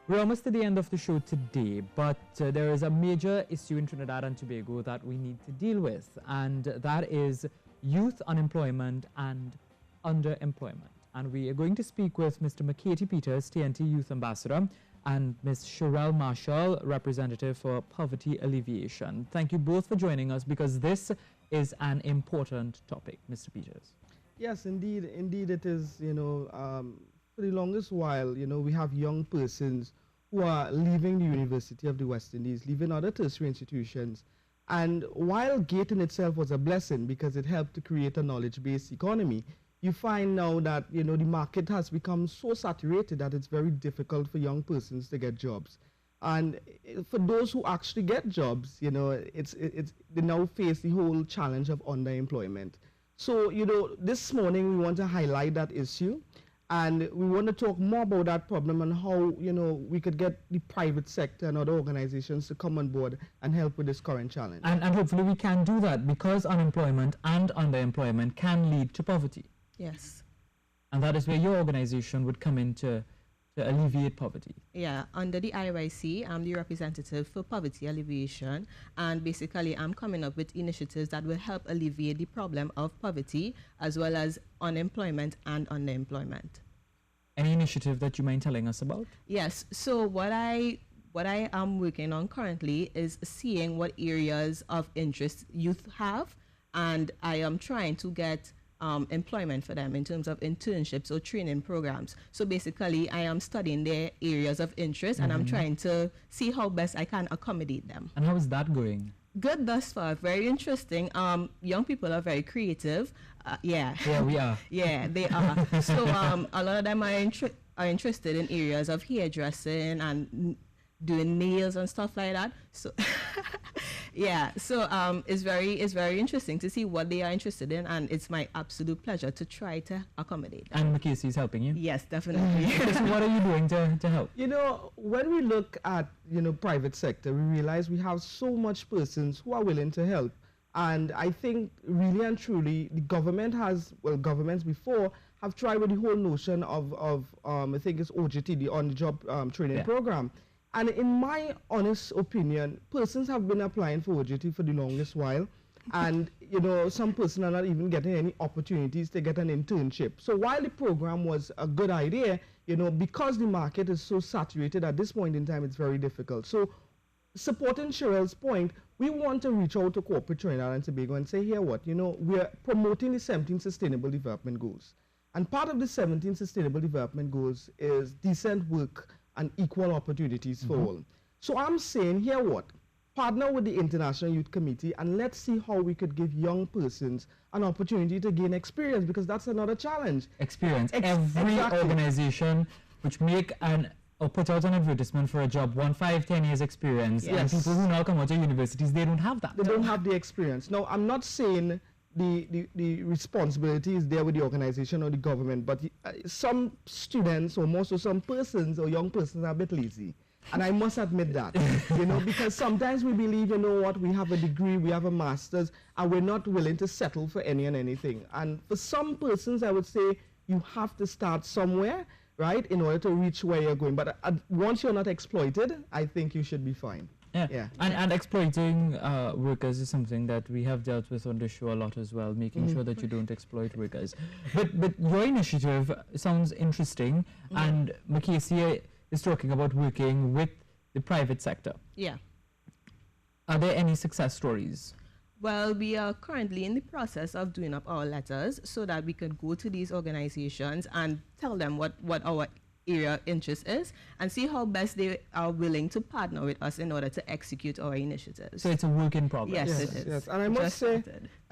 We're almost to the end of the show today, but there is a major issue in Trinidad and Tobago that we need to deal with, and that is youth unemployment and underemployment. And we are going to speak with Mr. McKaty Peters, TNT Youth Ambassador, and Ms. Sherelle Marshall, Representative for Poverty Alleviation. Thank you both for joining us because this is an important topic. Mr. Peters. Yes, indeed it is. For the longest while, we have young persons who are leaving the University of the West Indies, leaving other tertiary institutions. And while GATE in itself was a blessing because it helped to create a knowledge-based economy, you find now that, the market has become so saturated that it's very difficult for young persons to get jobs. And for those who actually get jobs, they now face the whole challenge of underemployment. So, this morning we want to highlight that issue. And we want to talk more about that problem and how, we could get the private sector and other organizations to come on board and help with this current challenge. And hopefully we can do that because unemployment and underemployment can lead to poverty. Yes. And that is where your organization would come in to alleviate poverty. Yeah, under the IYC, I'm the representative for poverty alleviation, and basically I'm coming up with initiatives that will help alleviate the problem of poverty as well as unemployment and underemployment. Any initiative that you mind telling us about? Yes, so what I am working on currently is seeing what areas of interest youth have, and I am trying to get employment for them in terms of internships or training programs. So basically, I am studying their areas of interest and I'm trying to see how best I can accommodate them. And how is that going? Good thus far, very interesting. Young people are very creative. Yeah. Yeah, we are. Yeah, they are. So a lot of them are interested in areas of hairdressing and doing nails and stuff like that. So yeah, so it's very interesting to see what they are interested in, and it's my absolute pleasure to try to accommodate them. And McKaty is helping you? Yes, definitely. So what are you doing to help? When we look at, private sector, we realize we have so much persons who are willing to help. And I think really and truly, the government has, governments before have tried with the whole notion of I think it's OJT, the on-the-job training program. And in my honest opinion, persons have been applying for OJT for the longest while. And, some persons are not even getting any opportunities to get an internship. So while the program was a good idea, because the market is so saturated at this point in time, it's very difficult. So supporting Sherelle's point, we want to reach out to corporate Trinidad and Tobago and say, here what, we're promoting the 17 Sustainable Development Goals. And part of the 17 Sustainable Development Goals is decent work and equal opportunities for all. So I'm saying, here what? Partner with the International Youth Committee and let's see how we could give young persons an opportunity to gain experience, because that's another challenge. Experience. Every organization which make or put out an advertisement for a job, 5-10 years experience, and people who now come out of universities, they don't have that. They don't have the experience. Now, I'm not saying the responsibility is there with the organization or the government, but some students or most of some persons or young persons are a bit lazy. And I must admit that, because sometimes we believe, we have a degree, we have a master's, and we're not willing to settle for any and anything. And for some persons, I would say you have to start somewhere, right, in order to reach where you're going. But once you're not exploited, I think you should be fine. Yeah. And exploiting workers is something that we have dealt with on the show a lot as well, making sure that you don't exploit workers. But your initiative sounds interesting, and McKaty is talking about working with the private sector. Yeah. Are there any success stories? Well, we are currently in the process of doing up our letters so that we could go to these organizations and tell them what our area of interest is and see how best they are willing to partner with us in order to execute our initiatives. So it's a work in progress. Yes, it is. Yes. And I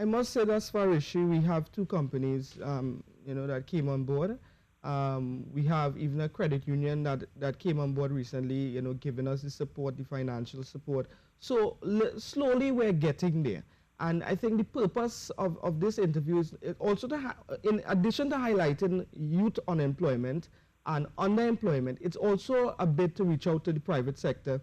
must say thus far, Rishi, we have two companies, that came on board. We have even a credit union that came on board recently, giving us the support, the financial support. So slowly we're getting there. And I think the purpose of this interview is also in addition to highlighting youth unemployment and underemployment, it's also a bit to reach out to the private sector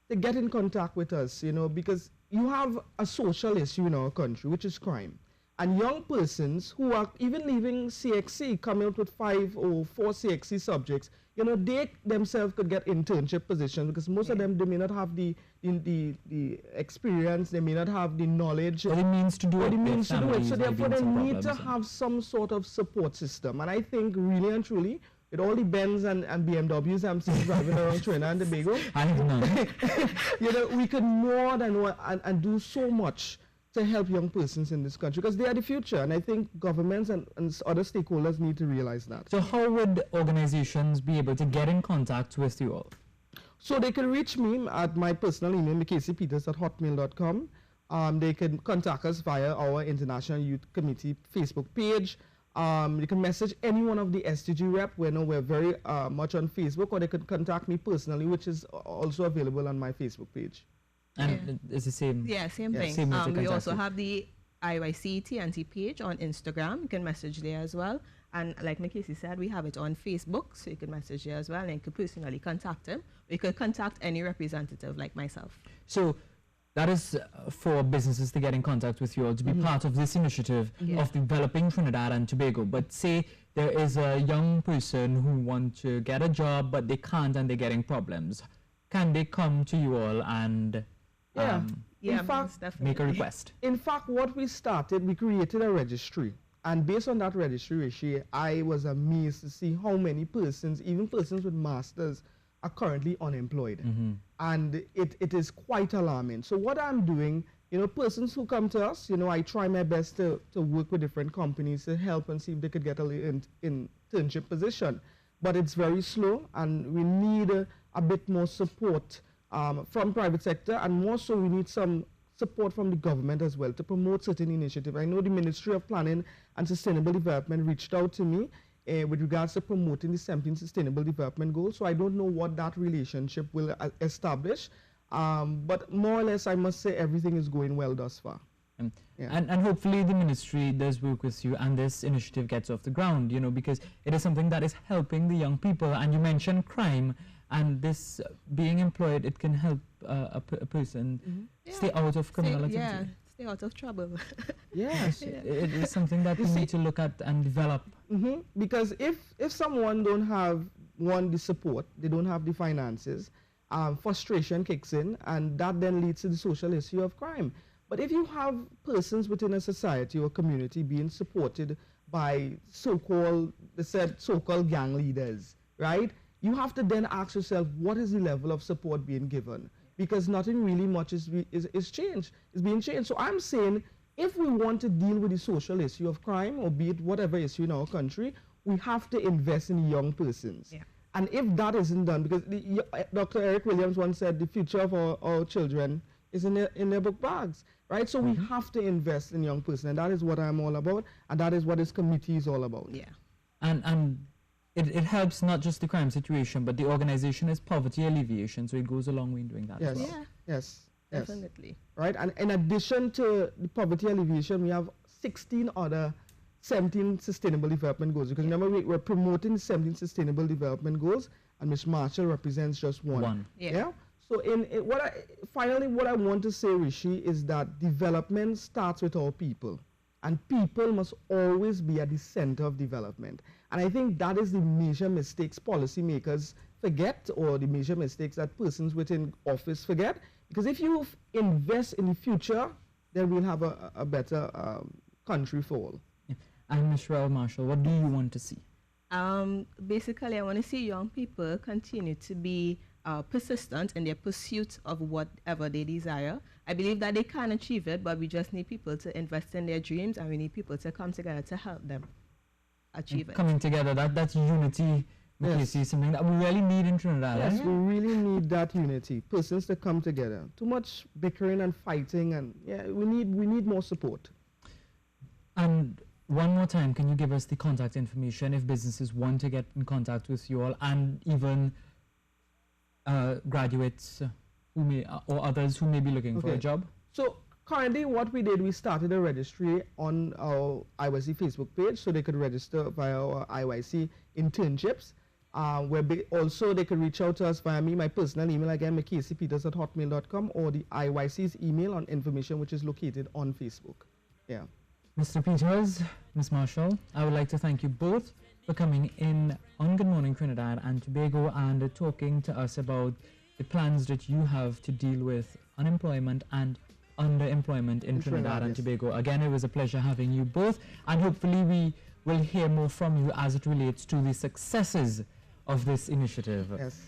to get in contact with us, because you have a social issue in our country, which is crime. And young persons who are even leaving CXC, coming out with 5 or 4 CXC subjects, they themselves could get internship positions because most of them, they may not have the experience, they may not have the knowledge. Or the means to do it. So therefore they need to have some sort of support system. And I think really and truly, with all the Benz and BMWs I'm seeing driving around Trinidad and Tobago, I have none. we could more than and do so much to help young persons in this country because they are the future, and I think governments and other stakeholders need to realize that. So how would organizations be able to get in contact with you all? So they can reach me at my personal email, mckcpeters@hotmail.com. They can contact us via our International Youth Committee Facebook page. You can message any one of the STG rep. We're very much on Facebook, or they could contact me personally, which is also available on my Facebook page. And it's the same. Yeah, same thing. Same way to We contact also you. have the IYC TNT page on Instagram. You can message there as well. And like Mackenzie said, we have it on Facebook, so you can message there as well, and you can personally contact him. You can contact any representative like myself. So that is for businesses to get in contact with you all, to be part of this initiative of developing Trinidad and Tobago. But say there is a young person who wants to get a job, but they can't and they're getting problems. Can they come to you all and Yeah, in fact, definitely. make a request? In fact, what we started, we created a registry. And based on that registry, Rishi, I was amazed to see how many persons, even persons with masters, are currently unemployed. And it is quite alarming. So what I'm doing, persons who come to us, I try my best to work with different companies to help and see if they could get an internship position. But it's very slow, and we need a bit more support from private sector, and more so we need some support from the government as well to promote certain initiatives. I know the Ministry of Planning and Sustainable Development reached out to me with regards to promoting the 17 Sustainable Development Goals, so I don't know what that relationship will establish, but more or less I must say everything is going well thus far. And hopefully the ministry does work with you and this initiative gets off the ground, because it is something that is helping the young people. And you mentioned crime, and this being employed, it can help a person stay out of criminal activity. Yeah, stay out of trouble. Yes. It is something that we need to look at and develop. Because if someone don't have, the support, they don't have the finances, frustration kicks in, and that then leads to the social issue of crime. But if you have persons within a society or community being supported by so-called gang leaders, right? You have to then ask yourself, what is the level of support being given? Because nothing really much is changed, is being changed. So I'm saying, if we want to deal with the social issue of crime, or be it whatever issue in our country, we have to invest in young persons. Yeah. And if that isn't done, because Dr. Eric Williams once said, the future of our children is in their book bags, right? So we have to invest in young person, and that is what I'm all about, and that is what this committee is all about. Yeah. And it helps not just the crime situation, but the organization is poverty alleviation, so it goes a long way in doing that as Yes. well. Yeah, Yes. definitely. Right, and in addition to the poverty alleviation, we have 16 other 17 sustainable development goals. Because remember, we're promoting 17 sustainable development goals, and Ms. Marshall represents just one. Yeah. So finally, what I want to say, Rishi, is that development starts with our people, and people must always be at the center of development. And I think that is the major mistakes policymakers forget, or the major mistakes that persons within office forget. Because if you invest in the future, then we'll have a better country for all. Yeah. And Ms. Raul Marshall, what do you want to see? Basically, I want to see young people continue to be persistent in their pursuit of whatever they desire. I believe that they can achieve it, but we just need people to invest in their dreams, and we need people to come together to help them achieve it. Coming together, that's unity, Yes. is something that we really need in Trinidad. Yes, eh? we really need that unity, persons to come together. Too much bickering and fighting, and we need more support. And one more time, can you give us the contact information if businesses want to get in contact with you all, and even graduates who may or others who may be looking for a Okay. job? So currently what we did, we started a registry on our IYC Facebook page, so they could register via our IYC internships. Also they could reach out to us via my personal email, again, mckcpeters@hotmail.com, or the IYC's email on information, which is located on Facebook. Yeah. Mr. Peters, Ms. Marshall, I would like to thank you both for coming in on Good Morning Trinidad and Tobago and talking to us about the plans that you have to deal with unemployment and underemployment in Trinidad and yes. Tobago. Again, it was a pleasure having you both, and hopefully we will hear more from you as it relates to the successes of this initiative. Yes.